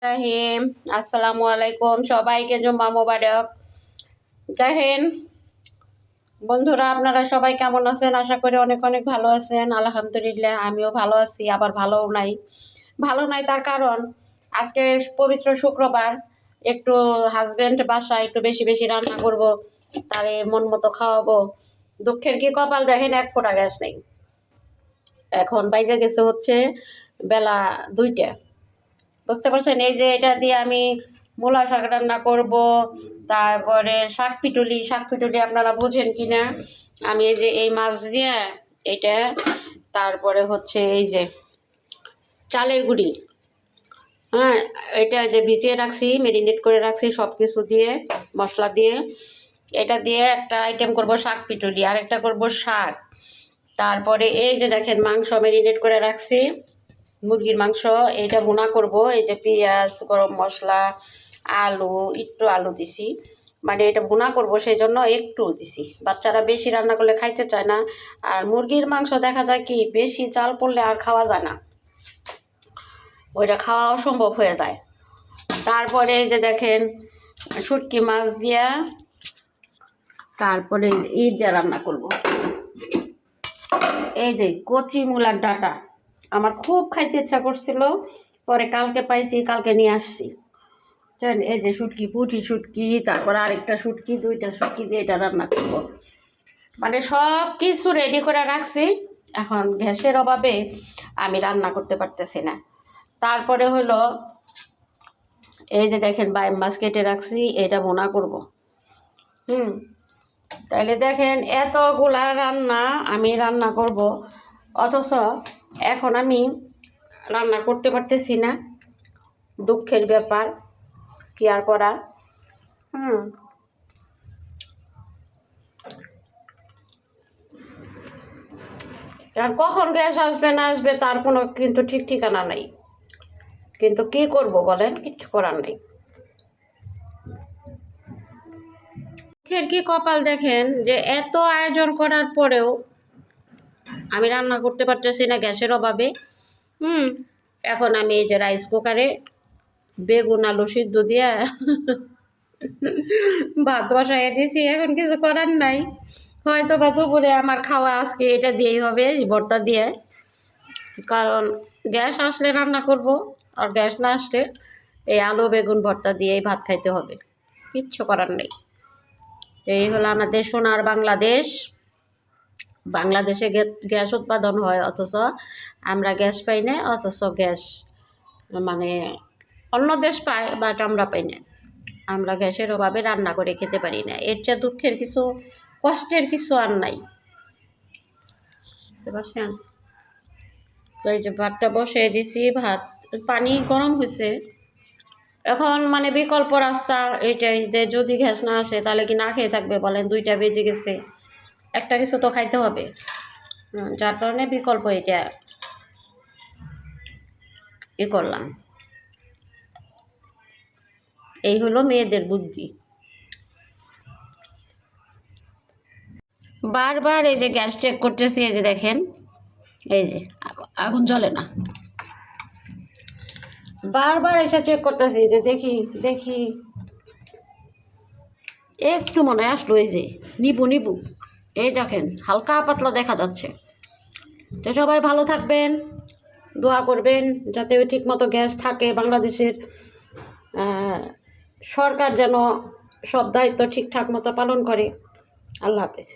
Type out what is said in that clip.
রাহিম আসসালামু আলাইকুম, সবাইকে জুম্মা মোবারক। দেখেন বন্ধুরা, আপনারা সবাই কেমন আছেন? আশা করি অনেক অনেক ভালো আছেন। আলহামদুলিল্লাহ আমিও ভালো আছি, আবার ভালো নাই তার কারণ আজকে পবিত্র শুক্রবার, একটু হাজবেন্ড বাসায় একটু বেশি বেশি রান্না করব, তারে মন মতো খাওয়াবো। দুঃখের কি কপাল, দেখেন এক ফোঁটা গ্যাস নেই। এখন বাইজে গেছে হচ্ছে বেলা 2টা, বুঝতে পারছেন? এই যে এটা দিয়ে আমি মূলা শাক রান্না করব, তারপরে শাক পিটুলি আপনারা বোঝেন কি না। আমি এই যে এই মাছ দিয়ে এটা, তারপরে হচ্ছে এই যে চালের গুঁড়ি, হ্যাঁ, এটা যে ভিজিয়ে রাখছি, মেরিনেট করে রাখছি সব কিছু দিয়ে, মশলা দিয়ে, এটা দিয়ে একটা আইটেম করব শাক পিটুলি, আর একটা করব শাক। তারপরে এই যে দেখেন মাংস মেরিনেট করে রাখছি, মুরগির মাংস, এইটা ভুনা করব। এই যে পেঁয়াজ, গরম মশলা, আলু, একটু আলু দিছি, মানে এটা ভুনা করব সেই জন্য একটু দিছি। বাচ্চারা বেশি রান্না করলে খাইতে চায় না, আর মুরগির মাংস দেখা যায় কি বেশি চাল পড়লে আর খাওয়া যায় না, ওইটা খাওয়া অসম্ভব হয়ে যায়। তারপরে এই যে দেখেন শুটকি মাছ দিয়া, তারপরে ঈদ দিয়ে রান্না করব। এই যে কচি মূলার ডাঁটা আমার খুব খাইতে ইচ্ছা করছিল, পরে কালকে পাইছি, কালকে নিয়ে আসছি। এই যে পুঁটি শুটকি, তারপর আরেকটা শুটকি, 2টা শুটকি দিয়ে এটা রান্না করব। মানে সব কিছু রেডি করে রাখছি, এখন গ্যাসের অভাবে আমি রান্না করতে পারতেছি না। তারপরে হলো এই যে দেখেন বাইম মাছ কেটে রাখছি, এটা ভুনা করব। তাইলে দেখেন এতগুলা রান্না আমি রান্না করব, অথচ এখন আমি রান্না করতে পারতেছি না। দুঃখের ব্যাপার, কি আর করার। আর কখন গ্যাস আসবে না আসবে তার কোনো কিন্তু ঠিক ঠিকানা নেই, কিন্তু কি করব বলেন, কিচ্ছু করার নেই। দুঃখের কি কপাল, দেখেন যে এত আয়োজন করার পরেও আমি রান্না করতে পারতেছি না গ্যাসের অভাবে। এখন আমি এই যে রাইস কুকারে বেগুন আলু সিদ্ধ দিয়ে ভাত বসাইয়ে দিয়েছি, এখন কিছু করার নাই। হয়তো বা দুপুরে আমার খাওয়া আজকে এটা দিয়েই হবে, ভর্তা দিয়ে, কারণ গ্যাস আসলে রান্না করব, আর গ্যাস না আসলে এই আলু বেগুন ভর্তা দিয়েই ভাত খাইতে হবে, কিচ্ছু করার নেই। তো এই হলো আমাদের সোনার বাংলাদেশ। বাংলাদেশে গ্যাস উৎপাদন হয়, অথচ আমরা গ্যাস পাই না, অথচ গ্যাস মানে অন্য দেশ পায়, বাট আমরা পাই না। আমরা গ্যাসের অভাবে রান্না করে খেতে পারি না। এর চেয়ে দুঃখের কিছু, কষ্টের কিছু আর নাই, বুঝতে পারছেন? তো এই যে ভাতটা বসিয়ে দিছি, ভাত পানি গরম হয়েছে। এখন মানে বিকল্প রাস্তা এইটাই যে যদি গ্যাস না আসে তাহলে কি না খেয়ে থাকবে বলেন? 2টা বেজে গেছে, একটা কিছু তো খাইতে হবে। যার কারণে বিকল্প এটা করলাম। এই হলো মেয়েদের বুদ্ধি। বারবার এই যে গ্যাস চেক করতেছি, এই যে দেখেন এই যে আগুন জ্বলে না, বারবার এসে চেক করতেছি যে দেখি দেখি একটু মনে আসলো, এই যে নিবু এই দেখেন হালকা পাতলা দেখা যাচ্ছে। তো সবাই ভালো থাকবেন, দোয়া করবেন যাতে ঠিকমতো গ্যাস থাকে। বাংলাদেশের সরকার যেন সব দায়িত্ব ঠিকঠাক মতো পালন করে। আল্লাহ হাফেজ।